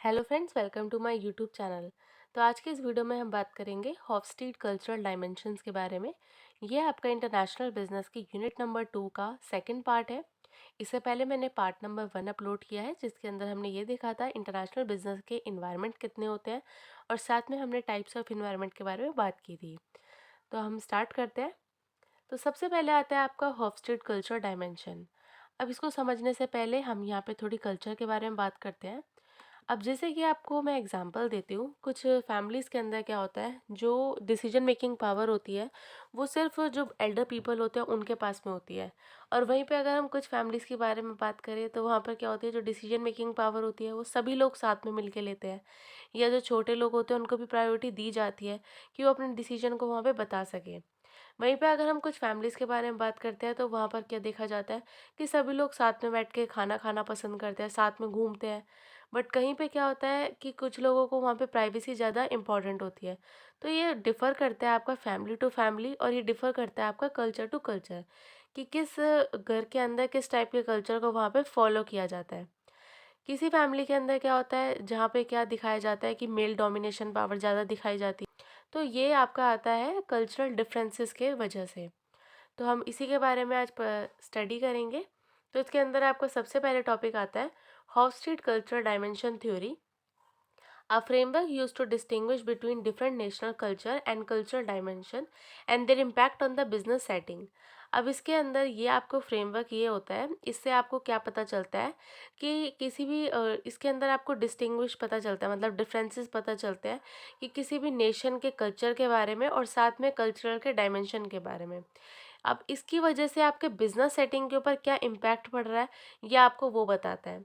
Hello friends, welcome to my YouTube channel. तो आज के इस वीडियो में हम बात करेंगे हॉफस्टीड कल्चरल डायमेंशंस के बारे में। ये आपका इंटरनेशनल बिजनेस की यूनिट नंबर 2 का सेकंड पार्ट है। इससे पहले मैंने पार्ट नंबर 1 अपलोड किया है, जिसके अंदर हमने ये देखा था इंटरनेशनल बिजनेस के इन्वायरमेंट कितने होते हैं और साथ में हमने टाइप्स ऑफ इन्वायरमेंट के बारे में बात की थी। तो हम स्टार्ट करते हैं। तो सबसे पहले आता है आपका हॉफस्टीड कल्चर डायमेंशन। अब इसको समझने से पहले हम यहाँ पे थोड़ी कल्चर के बारे में बात करते हैं। अब जैसे कि आपको मैं एग्जांपल देती हूँ, कुछ फैमिलीज़ के अंदर क्या होता है, जो डिसीजन मेकिंग पावर होती है वो सिर्फ जो एल्डर पीपल होते हैं उनके पास में होती है। और वहीं पे अगर हम कुछ फैमिलीज़ के बारे में बात करें तो वहाँ पर क्या होती है, जो डिसीजन मेकिंग पावर होती है वो सभी लोग साथ में मिलके लेते हैं। या जो छोटे लोग होते हैं उनको भी प्रायोरिटी दी जाती है कि वो अपने डिसीजन को वहाँ पे बता सकें। वहीं पे अगर हम कुछ फैमिलीज़ के बारे में बात करते हैं तो वहाँ पर क्या देखा जाता है कि सभी लोग साथ में बैठ के खाना खाना पसंद करते हैं, साथ में घूमते हैं। बट कहीं पे क्या होता है कि कुछ लोगों को वहाँ पे प्राइवेसी ज़्यादा इम्पॉर्टेंट होती है। तो ये डिफ़र करता है आपका फैमिली टू फैमिली, और ये डिफ़र करता है आपका कल्चर टू कल्चर कि किस घर के अंदर किस टाइप के कल्चर को वहाँ पे फॉलो किया जाता है। किसी फैमिली के अंदर क्या होता है, जहाँ पे क्या दिखाया जाता है कि मेल डोमिनेशन पावर ज़्यादा दिखाई जाती है। तो ये आपका आता है कल्चरल डिफरेंसेस के वजह से। तो हम इसी के बारे में आज स्टडी करेंगे। तो इसके अंदर आपका सबसे पहले टॉपिक आता है Hofstede cultural dimension theory, a framework used to distinguish between different national culture and cultural dimension and their impact on the business setting। अब इसके अंदर ये आपको फ्रेमवर्क ये होता है, इससे आपको क्या पता चलता है कि किसी भी इसके अंदर आपको डिस्टिंग्विश पता चलता है, मतलब डिफरेंसेस पता चलते हैं कि किसी भी नेशन के कल्चर के बारे में और साथ में कल्चरल के डायमेंशन के बारे में। अब इसकी वजह से आपके बिजनेस सेटिंग के ऊपर क्या इम्पैक्ट पड़ रहा है, ये आपको वो बताता है।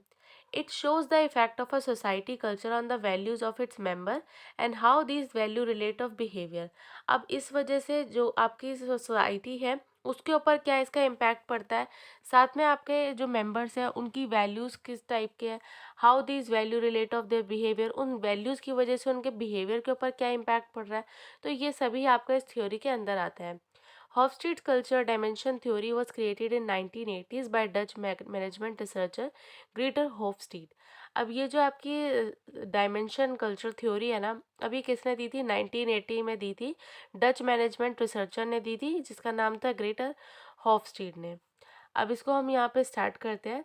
It shows the effect of a society culture on the values of its member and how these value relate of behavior। अब इस वजह से जो आपकी सोसाइटी है उसके ऊपर क्या इसका इम्पैक्ट पड़ता है, साथ में आपके जो मेंबर्स हैं उनकी वैल्यूज़ किस टाइप के हैं, how these value relate of their behaviour, उन वैल्यूज़ की वजह से उनके बिहेवियर के ऊपर क्या इम्पैक्ट पड़ रहा है। तो ये सभी आपका इस थ्योरी के अंदर आता है। Hofstede culture dimension theory was created in 1980s by Dutch management researcher Geert Hofstede. अब ये जो आपकी डायमेंशन कल्चर थ्योरी है ना, अब ये किसने दी थी, 1980 में दी थी, डच मैनेजमेंट रिसर्चर ने दी थी, जिसका नाम था ग्रेटर होफस्टीड ने। अब इसको हम यहाँ पे स्टार्ट करते हैं।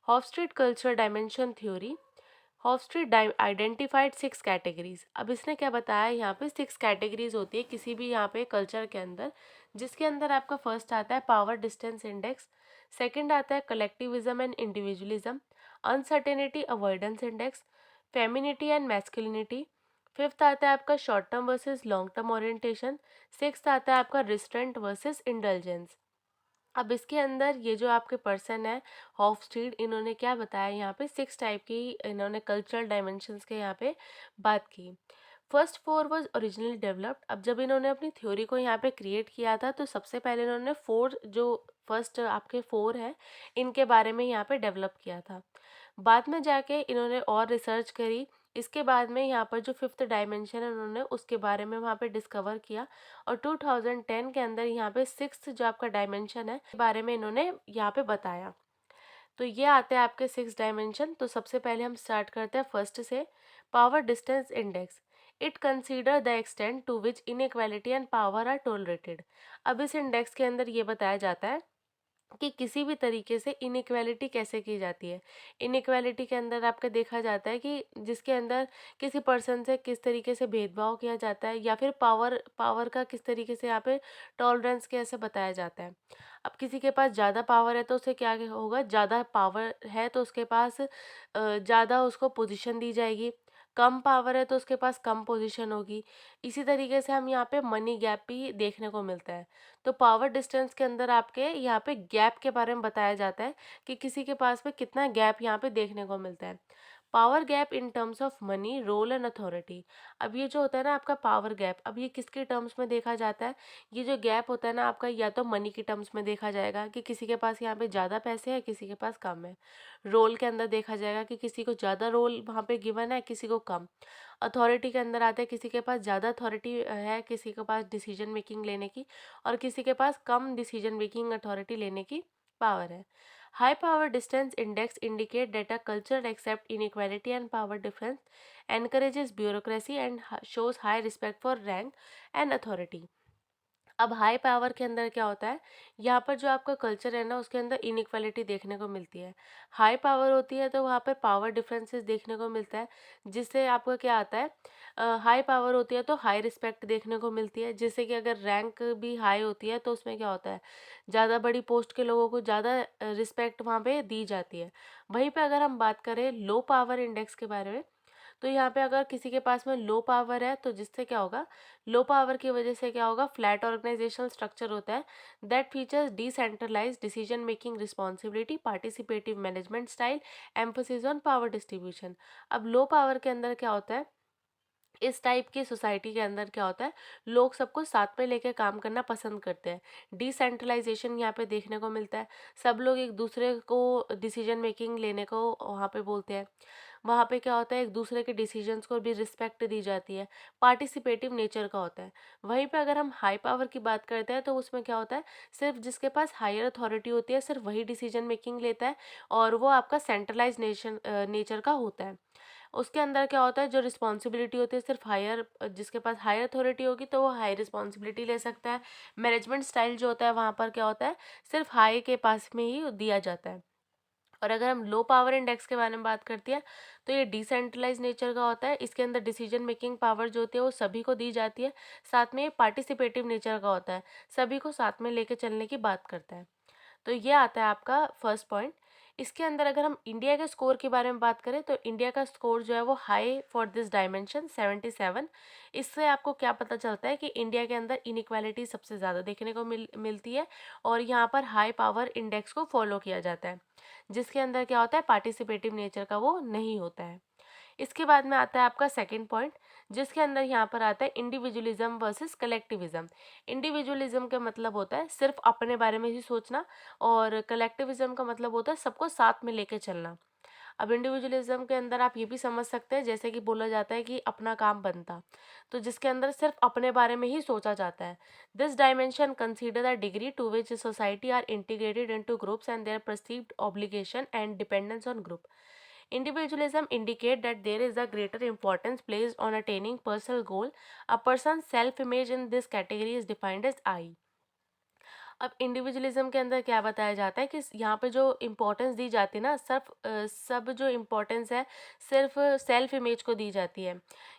Hofstede culture dimension theory. Hofstede identified 6 categories. अब इसने क्या बताया, यहाँ पे 6 कैटेगरीज होती है किसी भी यहाँ पे कल्चर के अंदर, जिसके अंदर आपका फर्स्ट आता है पावर डिस्टेंस इंडेक्स, सेकंड आता है collectivism and individualism, uncertainty avoidance index, femininity and masculinity, fifth आता है आपका short term versus long term orientation, sixth आता है आपका रिस्ट्रेंट वर्सेस इंडल्जेंस। अब इसके अंदर ये जो आपके पर्सन है हॉफस्टीड, इन्होंने क्या बताया, यहाँ पे 6 टाइप की इन्होंने कल्चरल डायमेंशंस के यहाँ पे बात की। First four was originally developed. अब जब इन्होंने अपनी थ्योरी को यहाँ पे क्रिएट किया था तो सबसे पहले इन्होंने फोर, जो फर्स्ट आपके फोर है, इनके बारे में यहाँ पे डेवलप किया था। बाद में जाके इन्होंने और रिसर्च करी, इसके बाद में यहाँ पर जो फिफ्थ डायमेंशन है उन्होंने उसके बारे में वहाँ पे डिस्कवर किया, और 2010 के अंदर यहाँ पे सिक्स्थ जो आपका डायमेंशन है के बारे में इन्होंने यहाँ पे बताया। तो ये आते हैं आपके 6 डायमेंशन। तो सबसे पहले हम स्टार्ट करते हैं फर्स्ट से, power distance index. It consider the extent to which inequality and power are tolerated. अब इस इंडेक्स के अंदर ये बताया जाता है कि किसी भी तरीके से इनइक्वालिटी कैसे की जाती है। इनइक्वालिटी के अंदर आपका देखा जाता है कि जिसके अंदर किसी पर्सन से किस तरीके से भेदभाव किया जाता है, या फिर पावर पावर का किस तरीके से यहाँ पे टॉलरेंस कैसे बताया जाता है। अब किसी के पास ज़्यादा पावर है तो उसे क्या होगा, ज़्यादा पावर है तो उसके पास ज़्यादा उसको पोजीशन दी जाएगी, कम पावर है तो उसके पास कम पोजीशन होगी। इसी तरीके से हम यहाँ पे मनी गैप भी देखने को मिलता है। तो पावर डिस्टेंस के अंदर आपके यहाँ पे गैप के बारे में बताया जाता है कि किसी के पास में कितना गैप यहाँ पे देखने को मिलता है। Power gap in terms of money, role and authority. अब ये जो होता है ना आपका पावर गैप, अब ये किसके टर्म्स में देखा जाता है, ये जो गैप होता है ना आपका, या तो मनी के टर्म्स में देखा जाएगा कि किसी के पास यहाँ पे ज़्यादा पैसे हैं, किसी के पास कम है। रोल के अंदर देखा जाएगा कि किसी को ज़्यादा रोल वहाँ पे गिवन है, किसी को कम। अथॉरिटी के अंदर आते हैं, किसी के पास ज़्यादा अथॉरिटी है, किसी के पास डिसीजन मेकिंग लेने की, और किसी के पास कम डिसीजन मेकिंग अथॉरिटी लेने की पावर है। High power distance index indicate that a culture accept inequality and power difference, encourages bureaucracy and shows high respect for rank and authority. अब हाई पावर के अंदर क्या होता है, यहाँ पर जो आपका कल्चर है ना उसके अंदर इनइक्वालिटी देखने को मिलती है। हाई पावर होती है तो वहाँ पर पावर डिफरेंसेस देखने को मिलता है, जिससे आपका क्या आता है, हाई पावर होती है तो हाई रिस्पेक्ट देखने को मिलती है, जिससे कि अगर रैंक भी हाई होती है तो उसमें क्या होता है, ज़्यादा बड़ी पोस्ट के लोगों को ज़्यादा रिस्पेक्ट वहाँ पे दी जाती है। वहीं पे अगर हम बात करें लो पावर इंडेक्स के बारे में, तो यहाँ पे अगर किसी के पास में लो पावर है तो जिससे क्या होगा, लो पावर की वजह से क्या होगा, फ्लैट ऑर्गेनाइजेशनल स्ट्रक्चर होता है that features decentralise decision making responsibility participative management style emphasis on power distribution. अब लो पावर के अंदर क्या होता है, इस टाइप की सोसाइटी के अंदर क्या होता है, लोग सबको साथ में लेके काम करना पसंद करते हैं। डिसेंट्रलाइजेशन यहाँ पे देखने को मिलता है, सब लोग एक दूसरे को डिसीजन मेकिंग लेने को वहाँ पे बोलते हैं। वहाँ पे क्या होता है, एक दूसरे के डिसीजंस को भी रिस्पेक्ट दी जाती है, पार्टिसिपेटिव नेचर का होता है। वहीं पे अगर हम हाई पावर की बात करते हैं तो उसमें क्या होता है, सिर्फ जिसके पास हायर अथॉरिटी होती है सिर्फ वही डिसीजन मेकिंग लेता है, और वो आपका सेंट्रलाइज नेचर का होता है। उसके अंदर क्या होता है, जो रिस्पॉन्सिबिलिटी होती है सिर्फ हायर, जिसके पास हायर अथॉरिटी होगी तो वो हाई रिस्पॉन्सिबिलिटी ले सकता है। मैनेजमेंट स्टाइल जो होता है वहाँ पर क्या होता है, सिर्फ हाई के पास में ही दिया जाता है। और अगर हम लो पावर इंडेक्स के बारे में बात करते हैं तो ये डिसेंट्रलाइज नेचर का होता है, इसके अंदर डिसीजन मेकिंग पावर जो होती है वो सभी को दी जाती है, साथ में पार्टिसिपेटिव नेचर का होता है, सभी को साथ में लेके चलने की बात करता है। तो ये आता है आपका फर्स्ट पॉइंट। इसके अंदर अगर हम इंडिया के स्कोर के बारे में बात करें तो इंडिया का स्कोर जो है वो हाई फॉर दिस डायमेंशन 77। इससे आपको क्या पता चलता है कि इंडिया के अंदर इनइक्वालिटी सबसे ज़्यादा देखने को मिलती है, और यहाँ पर हाई पावर इंडेक्स को फॉलो किया जाता है, जिसके अंदर क्या होता है, पार्टिसिपेटिव नेचर का वो नहीं होता है। इसके बाद में आता है आपका सेकंड पॉइंट, जिसके अंदर यहाँ पर आता है इंडिविजुअलिज्म वर्सेस कलेक्टिविज्म। इंडिविजुअलिज्म का मतलब होता है सिर्फ अपने बारे में ही सोचना, और कलेक्टिविज्म का मतलब होता है सबको साथ में लेके चलना। अब इंडिविजुअलिज्म के अंदर आप ये भी समझ सकते हैं, जैसे कि बोला जाता है कि अपना काम बनता, तो जिसके अंदर सिर्फ अपने बारे में ही सोचा जाता है। This dimension consider the degree to which society are integrated into groups and their perceived obligation and dependence on group. Individualism indicate that there is a greater importance placed on attaining personal goal. A person's self-image in this category is defined as I. अब individualism के अंदर क्या बताया जाता है कि यहाँ पे जो इम्पोर्टेंस दी जाती है ना, सब जो इम्पोर्टेंस है सिर्फ सेल्फ इमेज को दी जाती है।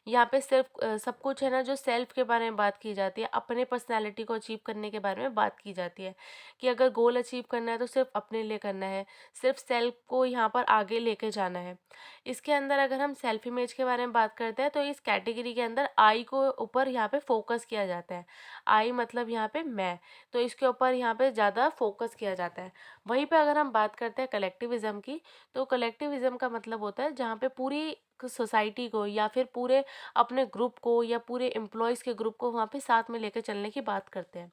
यहाँ पे सिर्फ सब कुछ है ना जो सेल्फ के बारे में बात की जाती है, अपने पर्सनैलिटी को अचीव करने के बारे में बात की जाती है, कि अगर गोल अचीव करना है तो सिर्फ अपने लिए करना है, सिर्फ सेल्फ को यहाँ पर आगे लेके जाना है। इसके अंदर अगर हम सेल्फ इमेज के बारे में बात करते हैं तो इस कैटेगरी के अंदर आई को ऊपर यहाँ पे फोकस किया जाता है। आई मतलब यहाँ पे मैं, तो इसके ऊपर यहाँ पे ज़्यादा फोकस किया जाता है। वहीं पे अगर हम बात करते हैं कलेक्टिविज्म की, तो कलेक्टिविज्म का मतलब होता है जहाँ पे पूरी सोसाइटी को या फिर पूरे अपने ग्रुप को या पूरे एम्प्लॉयज़ के ग्रुप को वहाँ पे साथ में लेकर चलने की बात करते हैं।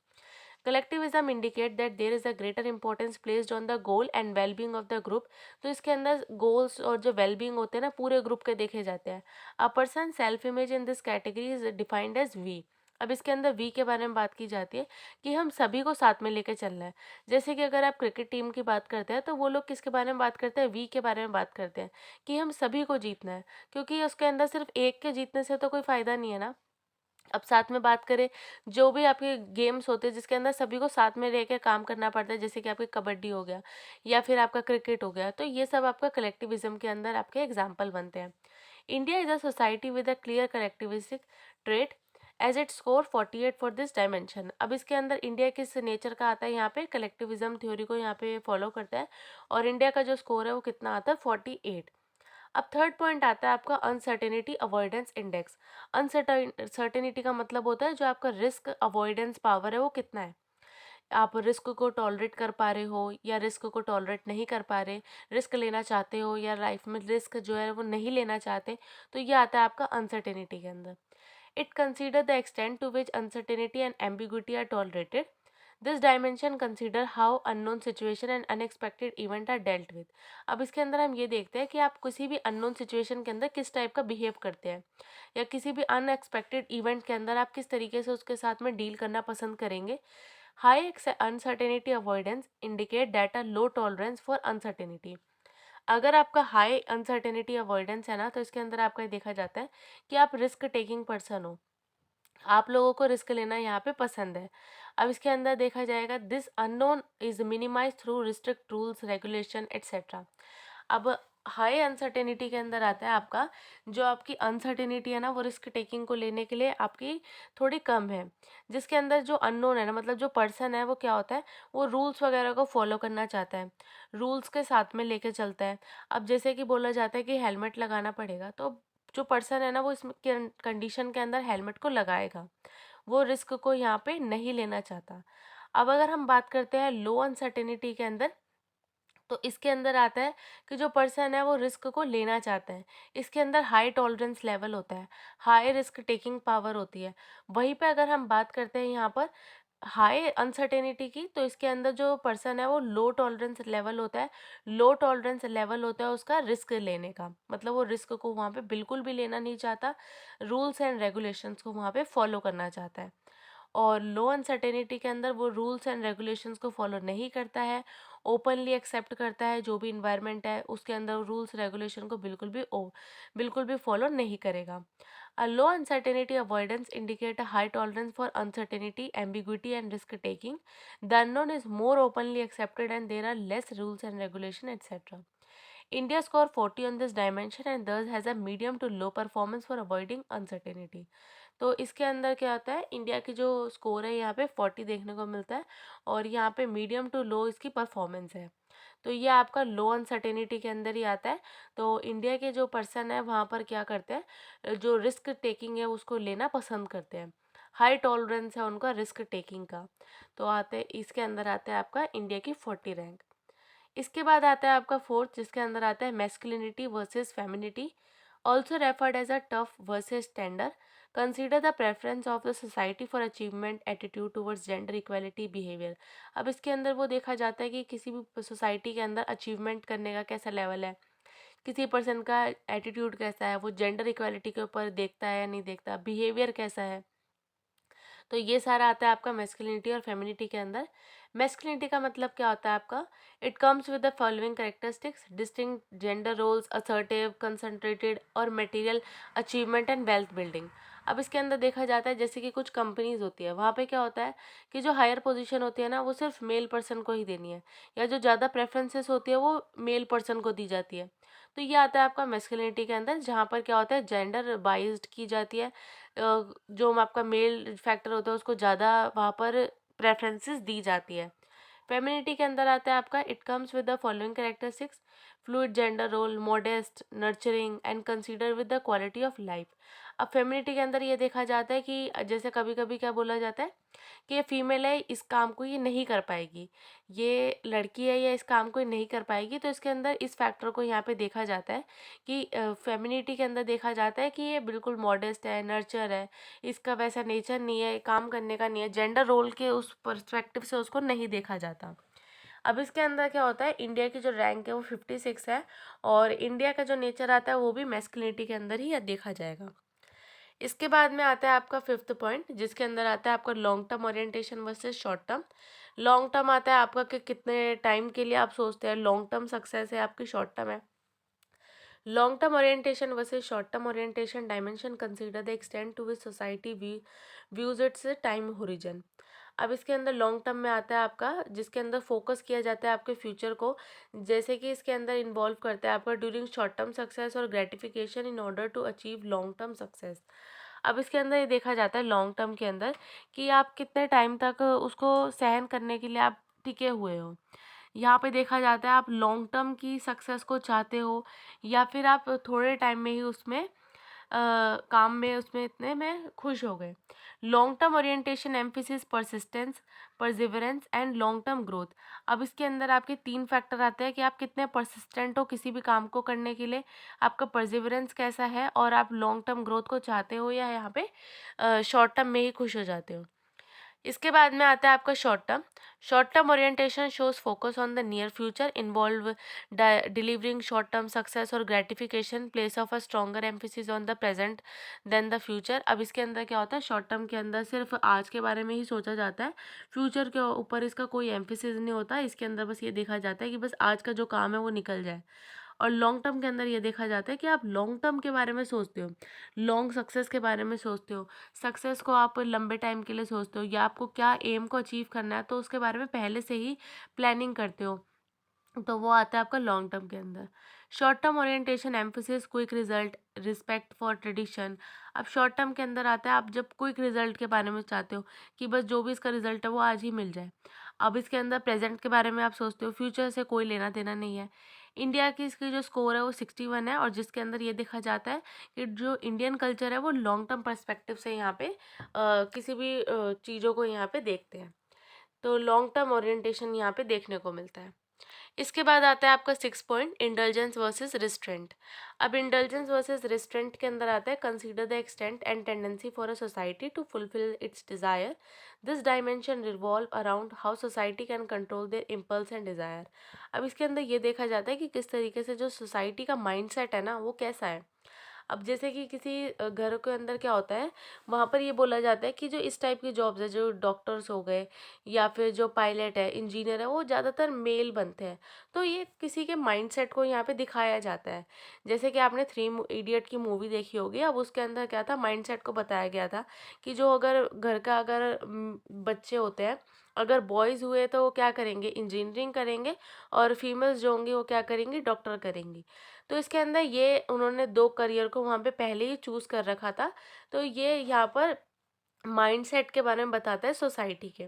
Collectivism indicate that there is a greater importance placed on the goal and wellbeing of the group. तो इसके अंदर गोल्स और जो वेलबींग होते हैं ना पूरे ग्रुप के देखे जाते हैं। A person self image in this category is defined as we. अब इसके अंदर वी के बारे में बात की जाती है कि हम सभी को साथ में लेकर चलना है। जैसे कि अगर आप क्रिकेट टीम की बात करते हैं तो वो लोग किसके बारे में बात करते हैं, वी के बारे में बात करते हैं, कि हम सभी को जीतना है, क्योंकि उसके अंदर सिर्फ एक के जीतने से तो कोई फ़ायदा नहीं है ना। अब साथ में बात करें, जो भी आपके गेम्स होते हैं जिसके अंदर सभी को साथ में रह के काम करना पड़ता है, जैसे कि आपकी कबड्डी हो गया या फिर आपका क्रिकेट हो गया, तो ये सब आपका कलेक्टिविज्म के अंदर आपके एग्जाम्पल बनते हैं। India is a society with a clear collectivistic trait as it score 48 for this dimension. अब इसके अंदर इंडिया किस नेचर का आता है, यहाँ पे कलेक्टिविज्म थ्योरी को यहाँ पे फॉलो करता है, और इंडिया का जो स्कोर है वो कितना आता है, 48। अब थर्ड पॉइंट आता है आपका अनसर्टेनिटी अवॉइडेंस इंडेक्स। अनसर्टेनिटी का मतलब होता है जो आपका रिस्क अवॉइडेंस पावर है वो कितना है, आप रिस्क को टॉलरेट कर पा रहे हो या रिस्क को टॉलरेट नहीं कर पा रहे, रिस्क लेना चाहते हो या लाइफ में रिस्क जो है वो नहीं लेना चाहते, तो ये आता है आपका अनसर्टेनिटी के अंदर। It consider the extent to which uncertainty and ambiguity are tolerated. This dimension consider how unknown situation and unexpected event are dealt with. अब इसके अंदर हम ये देखते हैं कि आप किसी भी अननोन सिचुएशन के अंदर किस टाइप का बिहेव करते हैं, या किसी भी अनएक्सपेक्टेड इवेंट के अंदर आप किस तरीके से उसके साथ में डील करना पसंद करेंगे। High uncertainty avoidance indicate that a low tolerance for uncertainty. अगर आपका हाई अनसर्टेनिटी अवॉइडेंस है ना, तो इसके अंदर आपका ये देखा जाता है कि आप रिस्क टेकिंग पर्सन हो, आप लोगों को रिस्क लेना यहाँ पे पसंद है। अब इसके अंदर देखा जाएगा this unknown is minimise through restrict rules regulation etcetera. अब हाई अनसर्टेनिटी के अंदर आता है आपका, जो आपकी अनसर्टेनिटी है ना, वो रिस्क टेकिंग को लेने के लिए आपकी थोड़ी कम है। जिसके अंदर जो अननोन है ना, मतलब जो पर्सन है वो क्या होता है, वो रूल्स वगैरह को फॉलो करना चाहता है, रूल्स के साथ में लेके चलता है। अब जैसे कि बोला जाता है कि हेलमेट लगाना पड़ेगा, तो जो पर्सन है ना, वो इस कंडीशन के अंदर हेलमेट को लगाएगा, वो रिस्क को यहाँ पे नहीं लेना चाहता। अब अगर हम बात करते हैं लो अनसर्टेनिटी के अंदर, तो इसके अंदर आता है कि जो पर्सन है वो रिस्क को लेना चाहता है। इसके अंदर हाई टॉलरेंस लेवल होता है, हाई रिस्क टेकिंग पावर होती है। वहीं पे अगर हम बात करते हैं यहाँ पर हाई अनसर्टेनिटी की, तो इसके अंदर जो पर्सन है वो लो टॉलरेंस लेवल होता है। लो टॉलरेंस लेवल होता है उसका रिस्क लेने का, मतलब वो रिस्क को वहाँ पे बिल्कुल भी लेना नहीं चाहता, रूल्स एंड रेगुलेशंस को वहाँ पे फॉलो करना चाहता है। और लो अनसर्टेनिटी के अंदर वो रूल्स एंड रेगुलेशंस को फॉलो नहीं करता है, ओपनली एक्सेप्ट करता है जो भी इन्वायरमेंट है उसके अंदर रूल्स रेगुलेशन को बिल्कुल भी फॉलो नहीं करेगा। A low uncertainty avoidance indicate a high tolerance for uncertainty, ambiguity, and risk taking. The unknown is more openly accepted and there are less rules and regulation, etc. India score 40 on this dimension and thus has a medium to low performance for avoiding uncertainty. तो इसके अंदर क्या होता है, India की जो score है यहाँ पे 40 देखने को मिलता है, और यहाँ पे मीडियम टू लो इसकी परफॉर्मेंस है। तो ये आपका लो अनसर्टेनिटी के अंदर ही आता है। तो इंडिया के जो पर्सन है वहाँ पर क्या करते हैं, जो रिस्क टेकिंग है उसको लेना पसंद करते हैं, हाई टॉलरेंस है उनका रिस्क टेकिंग का। तो आते इसके अंदर आता है आपका इंडिया की 40 रैंक। इसके बाद आता है आपका फोर्थ, जिसके अंदर आता है masculinity versus femininity, also referred as a tough versus tender, consider the preference of the society for achievement attitude towards gender equality behaviour. अब इसके अंदर वो देखा जाता है कि किसी भी सोसाइटी के अंदर अचीवमेंट करने का कैसा लेवल है, किसी पर्सन का एटीट्यूड कैसा है, वो जेंडर इक्वालिटी के ऊपर देखता है या नहीं देखता, बिहेवियर कैसा है। तो ये सारा आता है आपका मैस्कुलिनिटी और फेमिनिटी के अंदर। मैस्कुलिनिटी का मतलब क्या होता है आपका, it comes with the following characteristics distinct gender roles, assertive, concentrated और material achievement and wealth building. अब इसके अंदर देखा जाता है जैसे कि कुछ कंपनीज होती है, वहाँ पे क्या होता है कि जो हायर पोजीशन होती है ना, वो सिर्फ मेल पर्सन को ही देनी है, या जो ज़्यादा प्रेफरेंसेस होती है वो मेल पर्सन को दी जाती है। तो ये आता है आपका मैस्कुलिनिटी के अंदर, जहाँ पर क्या होता है जेंडर बाइज्ड की जाती है, जो आपका मेल फैक्टर होता है उसको ज़्यादा वहाँ पर प्रेफरेंसेस दी जाती है। फेमिनिटी के अंदर आता है आपका, it comes with the following characteristics fluid gender role, modest, nurturing and consider with the quality of life. अब फेमिनिटी के अंदर ये देखा जाता है कि जैसे कभी कभी क्या बोला जाता है कि ये फीमेल है, इस काम को ये नहीं कर पाएगी, ये लड़की है या इस काम को ये नहीं कर पाएगी। तो इसके अंदर इस फैक्टर को यहाँ पे देखा जाता है कि फेमिनिटी के अंदर देखा जाता है कि ये बिल्कुल मॉडेस्ट है, नर्चर है, इसका वैसा नेचर नहीं है, काम करने का नहीं है, जेंडर रोल के उस पर्सपेक्टिव से उसको नहीं देखा जाता। अब इसके अंदर क्या होता है, इंडिया की जो रैंक है वो 56 है, और इंडिया का जो नेचर आता है वो भी मैस्कुलिनिटी के अंदर ही देखा जाएगा। इसके बाद में आता है आपका फिफ्थ पॉइंट, जिसके अंदर आता है आपका long term orientation versus short term. Long term आता है आपका कि कितने टाइम के लिए आप सोचते हैं, लॉन्ग टर्म सक्सेस है आपकी, शॉर्ट टर्म है। Long term orientation versus short term orientation dimension consider the extent to which society views its time horizon. अब इसके अंदर लॉन्ग टर्म में आता है आपका, जिसके अंदर फोकस किया जाता है आपके फ्यूचर को, जैसे कि इसके अंदर इन्वॉल्व करता है आपका ड्यूरिंग शॉर्ट टर्म सक्सेस और gratification in order to achieve long term success. अब इसके अंदर ये देखा जाता है लॉन्ग टर्म के अंदर कि आप कितने टाइम तक उसको सहन करने के लिए आप टिके हुए हो। यहाँ पे देखा जाता है आप लॉन्ग टर्म की सक्सेस को चाहते हो, या फिर आप थोड़े टाइम में ही उसमें काम में उसमें इतने में खुश हो गए। Long term orientation emphasis persistence, perseverance and long term growth. अब इसके अंदर आपके 3 फैक्टर आते हैं कि आप कितने परसिस्टेंट हो किसी भी काम को करने के लिए, आपका परसिवरेंस कैसा है, और आप लॉन्ग टर्म ग्रोथ को चाहते हो या यहाँ पे शॉर्ट टर्म में ही खुश हो जाते हो। इसके बाद में आता है आपका short term. Short term orientation shows focus on the near future, involve delivering short term success और gratification, place of a stronger emphasis on the present than the future. अब इसके अंदर क्या होता है, शॉर्ट टर्म के अंदर सिर्फ आज के बारे में ही सोचा जाता है, फ्यूचर के ऊपर इसका कोई एम्फेसिस नहीं होता। इसके अंदर बस ये देखा जाता है कि बस आज का जो काम है वो निकल जाए। और लॉन्ग टर्म के अंदर ये देखा जाता है कि आप लॉन्ग टर्म के बारे में सोचते हो, लॉन्ग सक्सेस के बारे में सोचते हो, सक्सेस को आप लंबे टाइम के लिए सोचते हो, या आपको क्या एम को अचीव करना है तो उसके बारे में पहले से ही प्लानिंग करते हो। तो वो आता है आपका लॉन्ग टर्म के अंदर। Short term orientation emphasis quick result, respect for tradition. अब शॉर्ट टर्म के अंदर आता है आप जब क्विक रिजल्ट के बारे में चाहते हो कि बस जो भी इसका रिजल्ट है वो आज ही मिल जाए। अब इसके अंदर प्रेजेंट के बारे में आप सोचते हो, फ्यूचर से कोई लेना देना नहीं है। इंडिया की इसकी जो स्कोर है वो 61 है, और जिसके अंदर ये देखा जाता है कि जो इंडियन कल्चर है वो लॉन्ग टर्म पर्सपेक्टिव से यहाँ पे किसी भी चीज़ों को यहाँ पे देखते हैं। तो लॉन्ग टर्म ओरिएंटेशन यहाँ पे देखने को मिलता है। इसके बाद आता है आपका 6 पॉइंट, इंडल्जेंस वर्सेस रिस्ट्रेंट। अब इंडल्जेंस वर्सेस रिस्ट्रेंट के अंदर आता है, consider the extent and tendency for a society to fulfil its desire. This dimension revolve around how society can control their impulse and desire. अब इसके अंदर ये देखा जाता है कि किस तरीके से जो सोसाइटी का माइंडसेट है ना वो कैसा है। अब जैसे कि किसी घर के अंदर क्या होता है, वहाँ पर ये बोला जाता है कि जो इस टाइप की जॉब्स है, जो डॉक्टर्स हो गए या फिर जो पायलट है, इंजीनियर है, वो ज़्यादातर मेल बनते हैं। तो ये किसी के माइंडसेट को यहाँ पे दिखाया जाता है। जैसे कि आपने थ्री इडियट की मूवी देखी होगी, अब उसके अंदर क्या था, माइंडसेट को बताया गया था कि जो अगर घर का अगर बच्चे होते हैं, अगर बॉयज़ हुए तो वो क्या करेंगे, इंजीनियरिंग करेंगे, और फीमेल्स जो होंगी वो क्या करेंगी, डॉक्टर करेंगी। तो इसके अंदर ये उन्होंने दो करियर को वहाँ पे पहले ही चूज़ कर रखा था। तो ये यहाँ पर माइंडसेट के बारे में बताता है सोसाइटी के।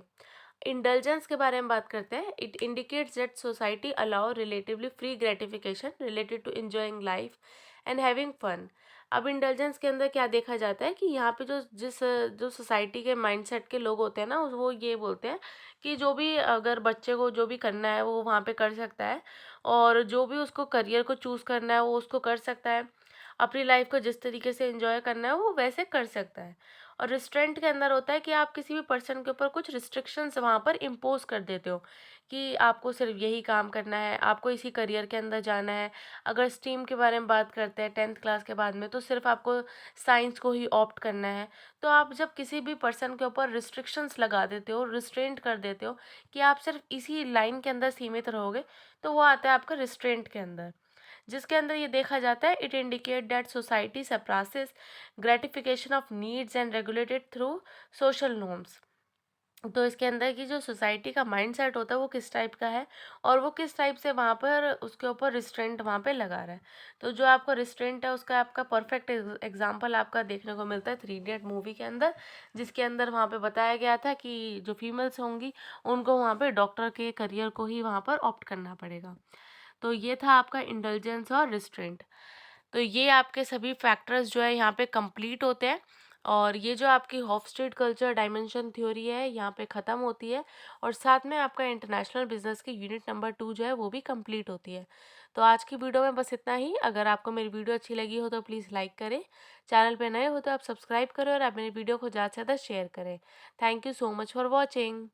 इंडल्जेंस के बारे में बात करते हैं। It indicates that society allow relatively free gratification related to enjoying life and having fun. अब इंडल्जेंस के अंदर क्या देखा जाता है कि यहाँ पे जो सोसाइटी के माइंडसेट के लोग होते हैं ना, वो ये बोलते हैं कि जो भी अगर बच्चे को जो भी करना है वो वहाँ पे कर सकता है, और जो भी उसको करियर को चूज़ करना है वो उसको कर सकता है, अपनी लाइफ को जिस तरीके से एंजॉय करना है वो वैसे कर सकता है। और रिस्ट्रेंट के अंदर होता है कि आप किसी भी पर्सन के ऊपर कुछ रिस्ट्रिक्शंस वहाँ पर इम्पोज कर देते हो कि आपको सिर्फ यही काम करना है, आपको इसी करियर के अंदर जाना है। अगर स्ट्रीम के बारे में बात करते हैं 10th क्लास के बाद में, तो सिर्फ आपको साइंस को ही ऑप्ट करना है। तो आप जब किसी भी पर्सन के ऊपर रिस्ट्रिक्शंस लगा देते हो, रिस्ट्रेंट कर देते हो कि आप सिर्फ इसी लाइन के अंदर सीमित रहोगे, तो वो आता है आपका रिस्ट्रेंट के अंदर। जिसके अंदर ये देखा जाता है, it indicate that society suppresses gratification of needs and regulated through social norms. तो इसके अंदर की जो सोसाइटी का माइंडसेट होता है वो किस टाइप का है, और वो किस टाइप से वहाँ पर उसके ऊपर रिस्ट्रेंट वहाँ पे लगा रहा है। तो जो आपका रिस्ट्रेंट है उसका आपका परफेक्ट एग्जांपल आपका देखने को मिलता है थ्री इडियट मूवी के अंदर, जिसके अंदर वहाँ पे बताया गया था कि जो फीमेल्स होंगी उनको वहाँ पे डॉक्टर के करियर को ही वहाँ पर ऑप्ट करना पड़ेगा। तो ये था आपका इंडल्जेंस और रिस्ट्रेंट। तो ये आपके सभी फैक्टर्स जो है यहाँ पे कंप्लीट होते हैं, और ये जो आपकी हॉफस्ट्रीट कल्चर डायमेंशन थ्योरी है यहाँ पे ख़त्म होती है, और साथ में आपका इंटरनेशनल बिजनेस की यूनिट नंबर 2 जो है वो भी कंप्लीट होती है। तो आज की वीडियो में बस इतना ही। अगर आपको मेरी वीडियो अच्छी लगी हो तो प्लीज़ लाइक करें, चैनल पे नए हो तो आप सब्सक्राइब करें, और आप मेरी वीडियो को ज़्यादा से ज़्यादा शेयर करें। Thank you so much for watching.